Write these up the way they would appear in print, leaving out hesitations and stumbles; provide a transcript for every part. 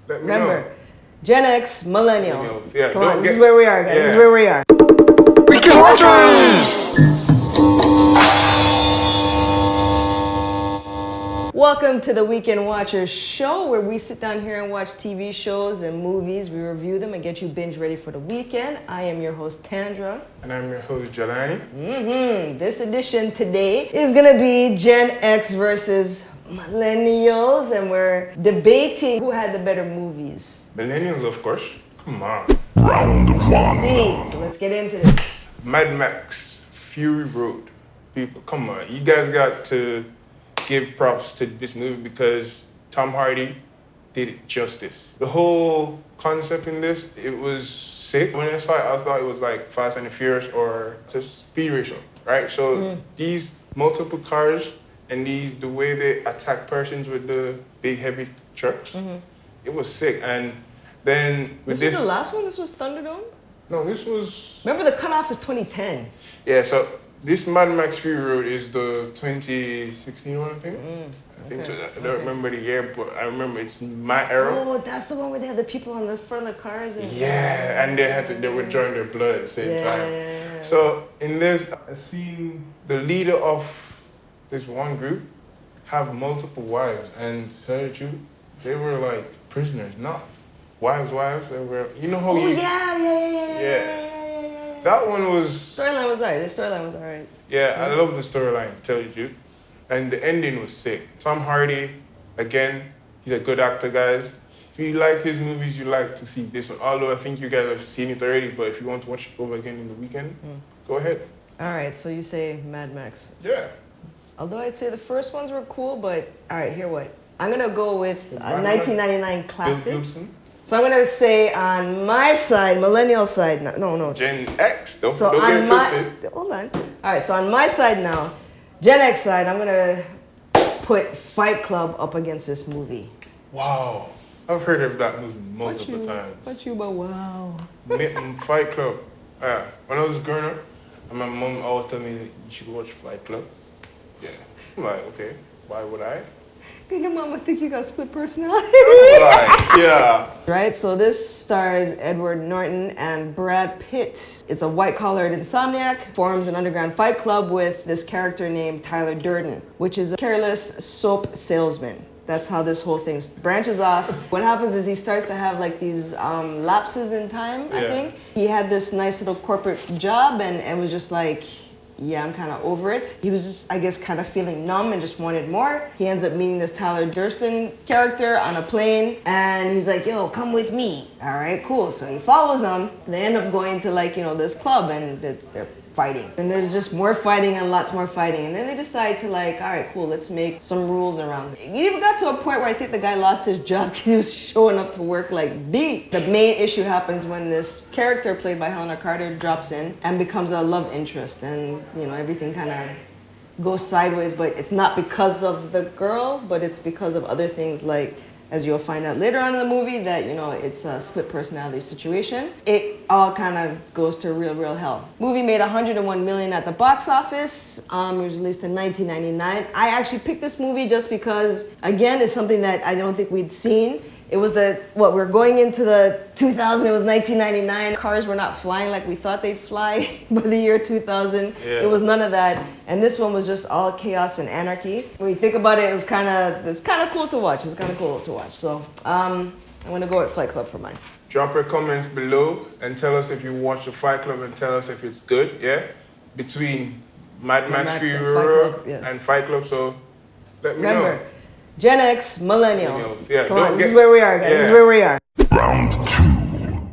Let me Remember, know. Gen X, Millennial. Millennials. Yeah, Come on, don't this is get- where we are, guys. Yeah. This is where we are. Weekend Watchers! Welcome to the Weekend Watchers show, where we sit down here and watch TV shows and movies. We review them and get you binge ready for the weekend. I am your host, Tandra. And I'm your host, Jelani. This edition today is going to be Gen X versus Millennials, and we're debating who had the better movies. Millennials, of course. Come on. Round one. See, so let's get into this. Mad Max, Fury Road. People, come on. You guys got to give props to this movie because Tom Hardy did it justice. The whole concept in this, it was sick. When I saw it, I thought it was like Fast and the Furious or just speed ratio, right? So these multiple cars and the way they attack persons with the big heavy trucks, it was sick. And then with This was the last one? This was Thunderdome? no, this was, Remember, the cutoff is 2010. yeah, so this Mad Max Fury Road is the 2016 one, I think. I think so. I don't remember the year, but I remember it's my era. Oh, that's the one where they had the people on the front of the cars. And Yeah, and they were drawing their blood at the same time. Yeah. So in this, I seen the leader of this one group have multiple wives, and to tell you the truth, they were like prisoners, not wives. They were, you know how Oh, you. yeah. That one was. Storyline was alright. The storyline was alright. Yeah, I love the storyline, to tell you the truth. And the ending was sick. Tom Hardy, again, he's a good actor, guys. If you like his movies, you like to see this one. Although I think you guys have seen it already, but if you want to watch it over again in the weekend, go ahead. Alright, so you say Mad Max. Yeah. Although I'd say the first ones were cool, but alright, here what? I'm gonna go with a Mad Max? 1999 classic. Bill Gibson, So I'm gonna say on my side, Millennial side, no. Gen X. Don't So get on it twisted. hold on. Alright, so on my side now, Gen X side, I'm gonna put Fight Club up against this movie. Wow. I've heard of that movie multiple times. What you, but wow. Fight Club. Yeah. When I was growing up, my mom always told me you should watch Fight Club. Yeah. I'm like, okay, why would I? Your mama think you got split personality. Like, yeah. Right, so this stars Edward Norton and Brad Pitt. It's a white-collared insomniac, forms an underground fight club with this character named Tyler Durden, which is a careless soap salesman. That's how this whole thing branches off. What happens is he starts to have like these lapses in time, I think. He had this nice little corporate job and was just like, yeah, I'm kind of over it. He was just, I guess, kind of feeling numb and just wanted more. He ends up meeting this Tyler Durden character on a plane, and he's like, yo, come with me. All right, cool. So he follows him. They end up going to like, this club, and they're fighting. And there's just more fighting and lots more fighting. And then they decide to like, all right, cool, let's make some rules around it. It even got to a point where I think the guy lost his job because he was showing up to work like beat. The main issue happens when this character played by Helena Carter drops in and becomes a love interest. And, everything kind of goes sideways, but it's not because of the girl, but it's because of other things like, as you'll find out later on in the movie, that, it's a split personality situation. It all kind of goes to real hell. Movie made $101 million at the box office. It was released in 1999. I actually picked this movie just because, again, it's something that I don't think we'd seen. It was we're going into the 2000, it was 1999. Cars were not flying like we thought they'd fly by the year 2000. Yeah. It was none of that. And this one was just all chaos and anarchy. When you think about it, it's kind of cool to watch. So I'm gonna go with Fight Club for mine. Drop your comments below and tell us if you watch the Fight Club and tell us if it's good, yeah? Between Mad Max and Fury Fight Road Club, yeah. and Fight Club, so let me know. Remember, Gen X, Millennial. Millennials, yeah, Come don't on, this get- is where we are, guys. This is yeah. where we are. Round two.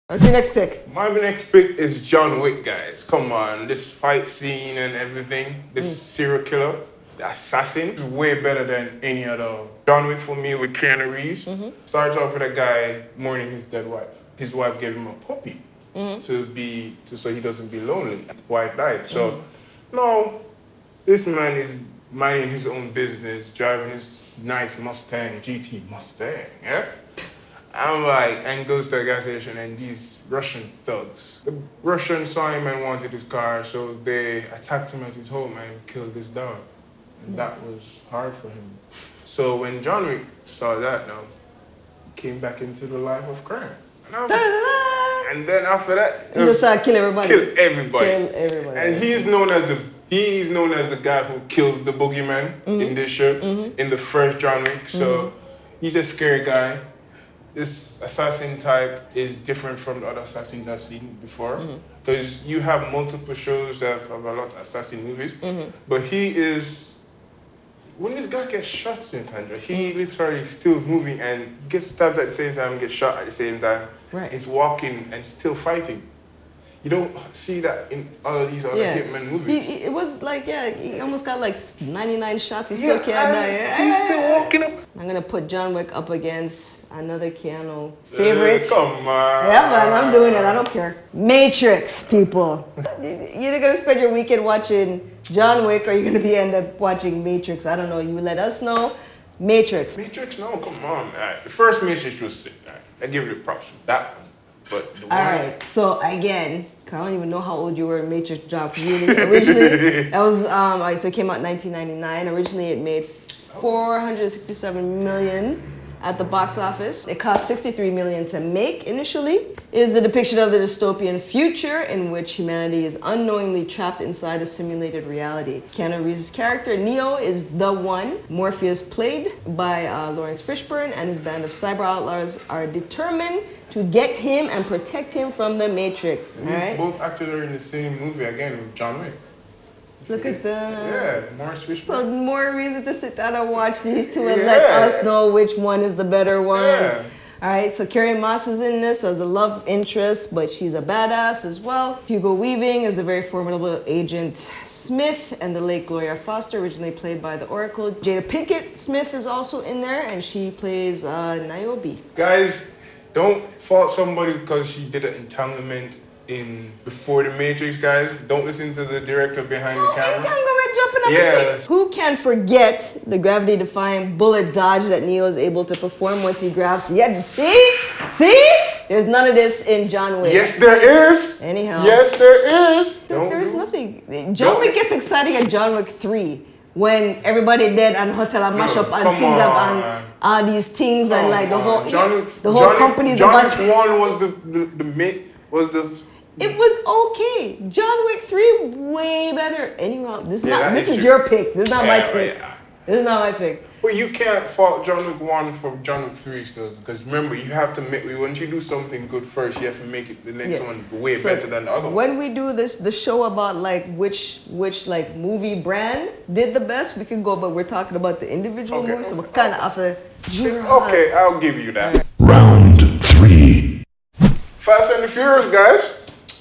What's your next pick? My next pick is John Wick, guys. Come on, this fight scene and everything, this serial killer, the assassin, is way better than any other. John Wick for me with Keanu Reeves starts off with a guy mourning his dead wife. His wife gave him a puppy so he doesn't be lonely. His wife died. So no, this man is minding his own business, driving his nice Mustang, GT Mustang, yeah? I'm like, and goes to a gas station and these Russian thugs. The Russians saw him and wanted his car, so they attacked him at his home and killed his dog. And that was hard for him. So when John Wick saw that now, came back into the life of crime. Da-da-da. And then after that, And just start killing everybody. kill everybody. Kill everybody. And he's known as the guy who kills the boogeyman in this show, in the first John Wick. So he's a scary guy. This assassin type is different from the other assassins I've seen before. Because you have multiple shows that have a lot of assassin movies. But he is, when this guy gets shot sometimes, he literally is still moving and gets stabbed at the same time and gets shot at the same time. Right. He's walking and still fighting. You don't see that in all of these other hitman movies. It was like, he almost got like 99 shots. He still can't die. He's still walking up. I'm gonna put John Wick up against another Keanu favorite. Come on. Yeah, man, I'm doing it. I don't care. Matrix, people. You're either gonna spend your weekend watching John Wick or you're gonna end up watching Matrix. I don't know. You let us know. Matrix. Matrix, no, come on. Right. The first Matrix was sick. Right. I give you the props for that one. But the one. All right. So again, I don't even know how old you were when Matrix dropped. Really, originally, that was so it came out in 1999. Originally, it made 467 million at the box office. It cost 63 million to make initially. It is a depiction of the dystopian future in which humanity is unknowingly trapped inside a simulated reality. Keanu Reeves' character, Neo, is the one. Morpheus, played by Lawrence Fishburne, and his band of cyber outlaws are determined to get him and protect him from the Matrix. All right? Both actors are in the same movie again with John Wick. Look at that. Yeah, Morris Fishburne. So more reason to sit down and watch these two and let us know which one is the better one. Yeah. All right, so Carrie Moss is in this as the love interest, but she's a badass as well. Hugo Weaving is the very formidable Agent Smith, and the late Gloria Foster, originally played by the Oracle. Jada Pinkett Smith is also in there, and she plays Niobe. Guys, don't fault somebody because she did an entanglement in before the Matrix, guys. Don't listen to the director behind the camera. Entanglement jumping up and see. Who can forget the gravity-defying bullet dodge that Neo is able to perform once he grabs? Yeah, see? There's none of this in John Wick. Yes, there is. Anyhow. Yes, there is. There's nothing. John Wick gets exciting at John Wick 3 when everybody dead and hotel and mash up and things up and all these things and like the whole company's about. John Wick 1 was the It was okay. John Wick 3 way better. Anyway, this is your pick. This is not my pick. This is not my pick. Well, you can't fault John Wick 1 for John Wick 3 still, because remember, you have to make, once you do something good first, you have to make it the next one way better than the other one. When we do the show about like which like movie brand did the best, we can go, but we're talking about the individual movies, so we're kind of off a... Okay, I'll give you that. Round 3. Fast and the Furious, guys.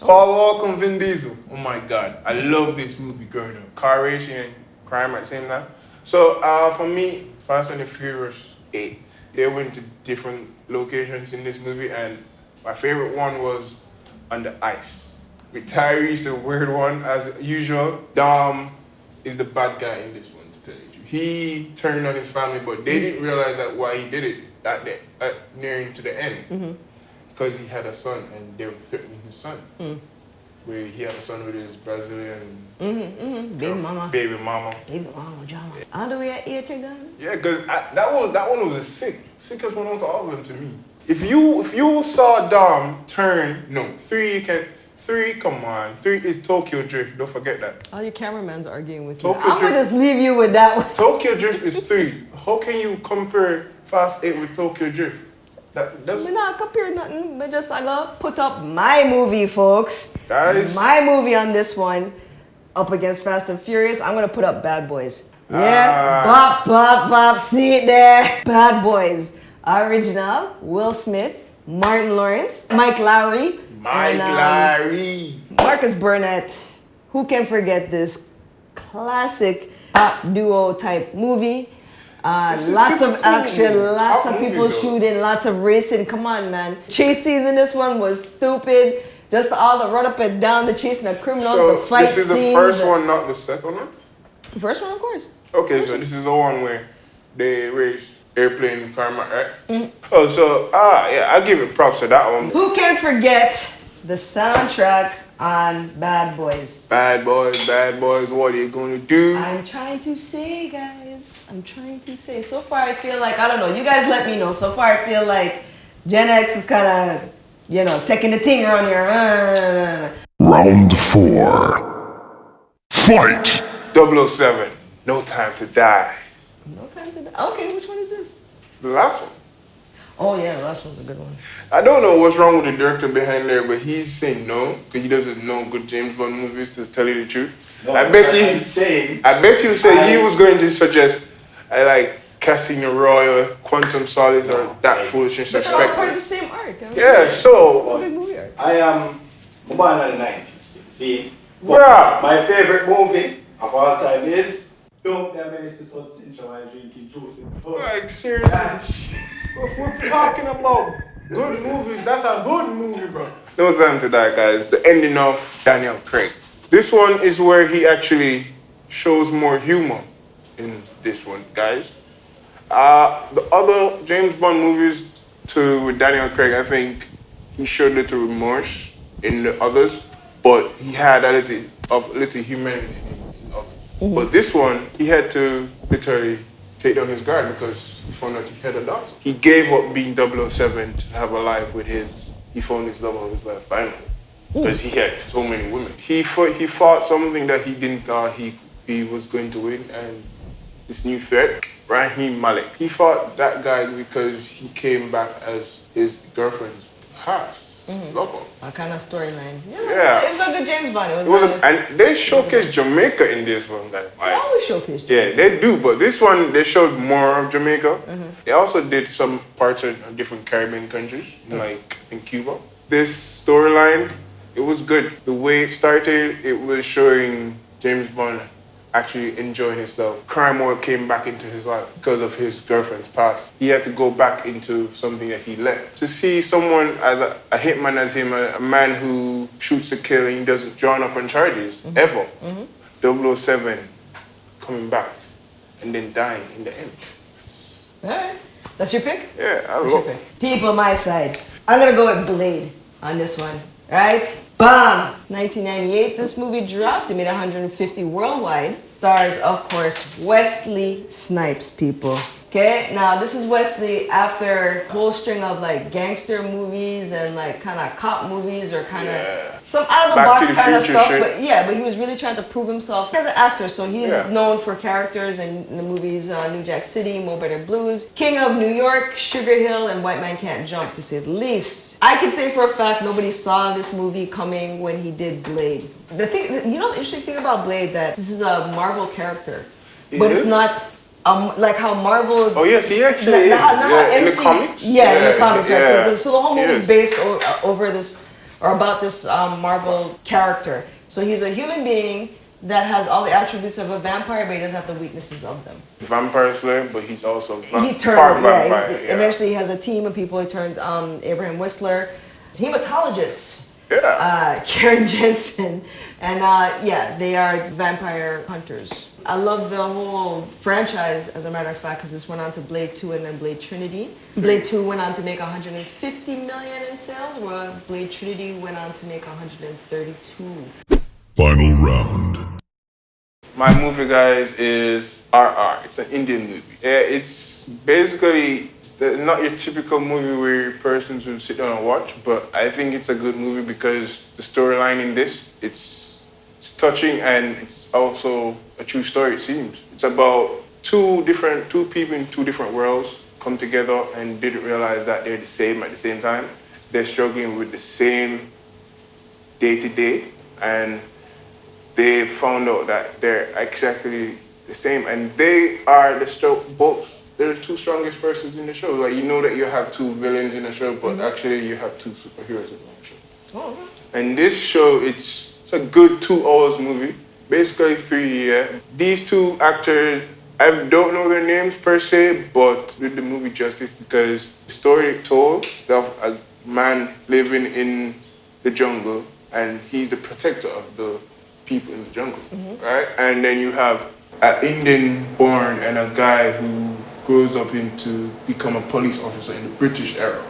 Paul Walker and Vin Diesel. Oh my God, I love this movie growing up. Car racing and crime at the same time. So for me, Fast and the Furious 8. They went to different locations in this movie, and my favorite one was on the ice. With Tyrese, the weird one as usual. Dom is the bad guy in this one, to tell you the truth. He turned on his family, but they didn't realize that why he did it nearing to the end. Because he had a son and they were threatening his son. Where he had a son with his Brazilian baby mama. Baby mama, drama. All the way at 8 again? Yeah, because that one was a sickest one out of all of them to me. If you saw Dom turn, no, 3 come on. 3 is Tokyo Drift, don't forget that. All your cameramans are arguing with you. I'm gonna just leave you with that one. Tokyo Drift is 3. How can you compare Fast 8 with Tokyo Drift? I'm not compare nothing, but just I gotta put up my movie, folks. Guys. My movie on this one, up against Fast and Furious. I'm gonna put up Bad Boys. Yeah, bop, see it there. Bad Boys. Original, Will Smith, Martin Lawrence, Mike Lowry, Marcus Burnett. Who can forget this classic pop duo type movie? Lots of action, lots of people shooting, lots of racing. Come on, man. Chase scenes in this one was stupid. Just all the run up and down, the chasing the criminals, the fight scenes. So this is the first one, not the second one? First one, of course. Okay, so this is the one where they race airplane karma, right? Oh, so, yeah, I'll give it props to that one. Who can forget the soundtrack on Bad Boys? Bad Boys, what are you gonna do? I'm trying to say, guys. guys? I'm trying to say. So far, I feel like, I don't know. You guys let me know. So far, I feel like Gen X is kind of, you know, taking the thing around here. Round 4. Fight! 007, No Time to Die. No time to die. Okay, which one is this? The last one. Oh, yeah, the last one's a good one. I don't know what's wrong with the director behind there, but he's saying no because he doesn't know good James Bond movies. To tell you the truth, No, I bet I'm you. saying, I bet you say he was going to suggest, like Casino Royale, Quantum Solace, or that foolishness. But they're all part of the same arc. I mean, Yeah, so big movie arc. I am born in the 90s still, see? But Yeah. my favorite movie of all time is Don't Them Minister Substantial while drinking juice with Buddha. like seriously, if we're talking about good movies, that's a good movie, bro. No Time to Die, guys. The ending of Daniel Craig. This one is where he actually shows more humor in this one, guys. The other James Bond movies with Daniel Craig, I think he showed little remorse in the others, but he had a little humanity in others. But this one, he had to literally take down his guard because he found out he had a daughter. He gave up being 007 to have a life with he found his love of his life finally. Because he had so many women. He fought something that he didn't thought he was going to win, and this new threat, Raheem Malik. He fought that guy because he came back as his girlfriend's past lover. A kind of storyline. Yeah. It was a good James Bond. And they showcased Jamaica in this one, guys. They always showcase Yeah, they do, but this one they showed more of Jamaica. They also did some parts of different Caribbean countries, like in Cuba. This storyline, it was good. The way it started, it was showing James Bond actually enjoying himself. Crime world came back into his life because of his girlfriend's past. He had to go back into something that he left. To see someone as a hitman as him, a man who shoots to kill and he doesn't drawn up on charges, ever. 007 coming back and then dying in the end. Alright. That's your pick? Yeah, I That's your love it. pick. People, my side. I'm gonna go with Blade on this one. Right? Bam! 1998, this movie dropped. It made 150 worldwide. Stars, of course, Wesley Snipes, people. Okay, now this is Wesley after a whole string of like gangster movies and like kind of cop movies or kind of some out of the Back box to the kind of Future stuff. shit. But yeah, but he was really trying to prove himself as an actor. So he's known for characters in the movies New Jack City, Mo Better Blues, King of New York, Sugar Hill, and White Man Can't Jump, to say the least. I can say for a fact nobody saw this movie coming when he did Blade. The thing, you know, the interesting thing about Blade, that this is a Marvel character, but it's not. Like how Marvel. Oh yes, he actually is. In the comics. Yeah, in the comics, right? Yeah. So the whole movie is based over this or about this Marvel character. So he's a human being that has all the attributes of a vampire, but he doesn't have the weaknesses of them. Vampire Slayer, but he's also He turned, part vampire. Eventually, he has a team of people. He turned Abraham Whistler, hematologist. Karen Jensen, and they are vampire hunters. I love the whole franchise, as a matter of fact, because this went on to Blade 2 and then Blade Trinity. Blade 2 went on to make 150 million in sales, while Blade Trinity went on to make 132. Final round. My movie, guys, is RR. It's an Indian movie. Yeah, it's basically not your typical movie where persons will sit down and watch, but I think it's a good movie because the storyline in this, it's touching and it's also a true story, it seems. It's about two people in two different worlds come together and didn't realize that they're the same at the same time. They're struggling with the same day-to-day, and they found out that they're exactly the same, and they are they're the two strongest persons in the show. Like, you know that you have two villains in the show, but actually you have two superheroes in the show. Oh, And this show, it's a good 2 hours movie, basically 3 years. These two actors, I don't know their names per se, but did the movie justice because the story told of a man living in the jungle, and he's the protector of the people in the jungle, right? And then you have an Indian born and a guy who grows up into become a police officer in the British era.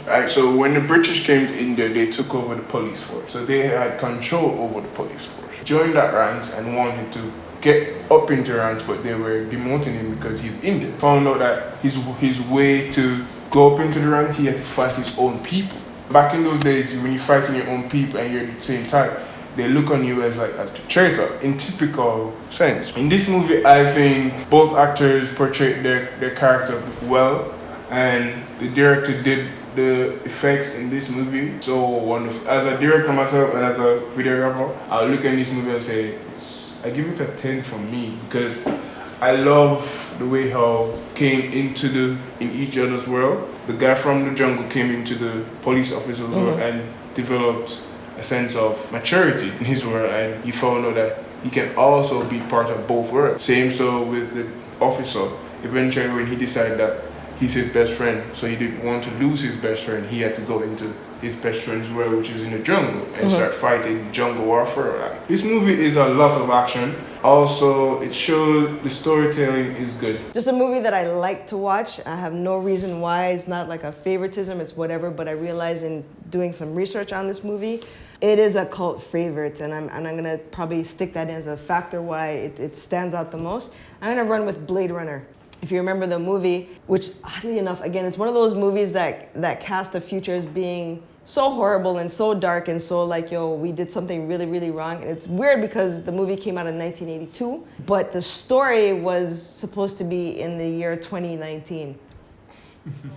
Right, so when the British came to India, they took over the police force. So they had control over the police force. Joined that ranks and wanted to get up into ranks, but they were demoting him because he's Indian. Found out that his way to go up into the ranks, he had to fight his own people. Back in those days, when you're fighting your own people and you're the same type, they look on you as like a traitor in typical sense. In this movie, I think both actors portrayed their character well, and the director did the effects in this movie so wonderful. As a director myself and as a videographer, I'll look at this movie and say, I give it a 10 from me, because I love the way how came into in each other's world. The guy from the jungle came into the police officer's world and developed a sense of maturity in his world, and he found out that he can also be part of both worlds. Same so with the officer. Eventually when he decided that he's his best friend, so he didn't want to lose his best friend, he had to go into his best friend's world, which is in the jungle, and start fighting jungle warfare. This movie is a lot of action. Also, it showed the storytelling is good. Just a movie that I like to watch. I have no reason why. It's not like a favoritism, it's whatever, but I realized in doing some research on this movie, it is a cult favorite, and I'm gonna probably stick that in as a factor why it stands out the most. I'm gonna run with Blade Runner. If you remember the movie, which oddly enough, again, it's one of those movies that cast the future as being so horrible and so dark and so like, yo, we did something really, really wrong. And it's weird because the movie came out in 1982, but the story was supposed to be in the year 2019,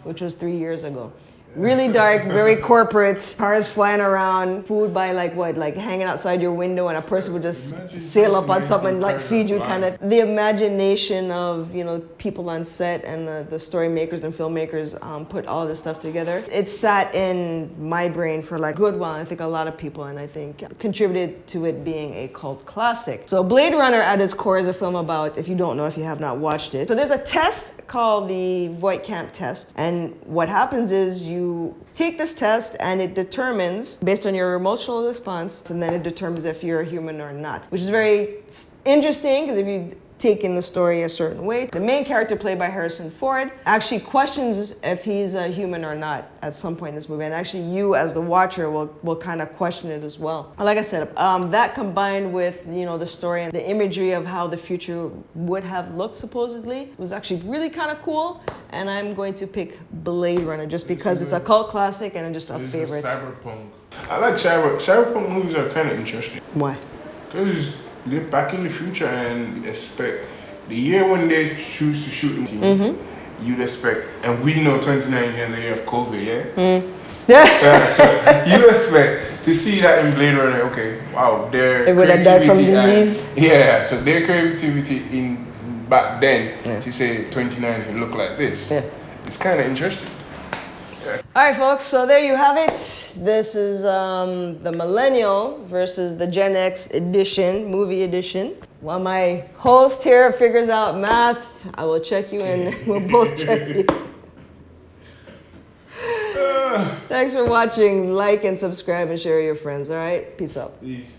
which was 3 years ago. Really dark, very corporate, cars flying around, food by like hanging outside your window, and a person would just sail up on something and like feed you kind of. The imagination of, you know, people on set and the story makers and filmmakers put all this stuff together. It sat in my brain for like good while, I think a lot of people, and I think contributed to it being a cult classic. So Blade Runner at its core is a film about, if you don't know, if you have not watched it. So there's a test called the Voight Camp test, and what happens is you take this test and it determines, based on your emotional response, and then it determines if you're a human or not, which is very interesting because if you take in the story a certain way, the main character played by Harrison Ford actually questions if he's a human or not at some point in this movie, and actually you as the watcher will kind of question it as well. Like I said, that combined with, you know, the story and the imagery of how the future would have looked supposedly was actually really kind of cool, and I'm going to pick Blade Runner just because it's a cult classic and just a favorite. Cyberpunk. I like cyberpunk movies are kind of interesting. Why? Because live back in the future and expect the year when they choose to shoot the team, you'd expect, and we know 2019 is the year of COVID, yeah? So you expect to see that in Blade Runner, okay, wow, their It would have died from disease. Yeah, so their creativity in back then to say 2019 look like this. Yeah. It's kind of interesting. All right, folks, so there you have it. This is the Millennial versus the Gen X edition, movie edition. While my host here figures out math, I will check you and we'll both check you. Thanks for watching. Like and subscribe and share with your friends, all right? Peace out. Peace.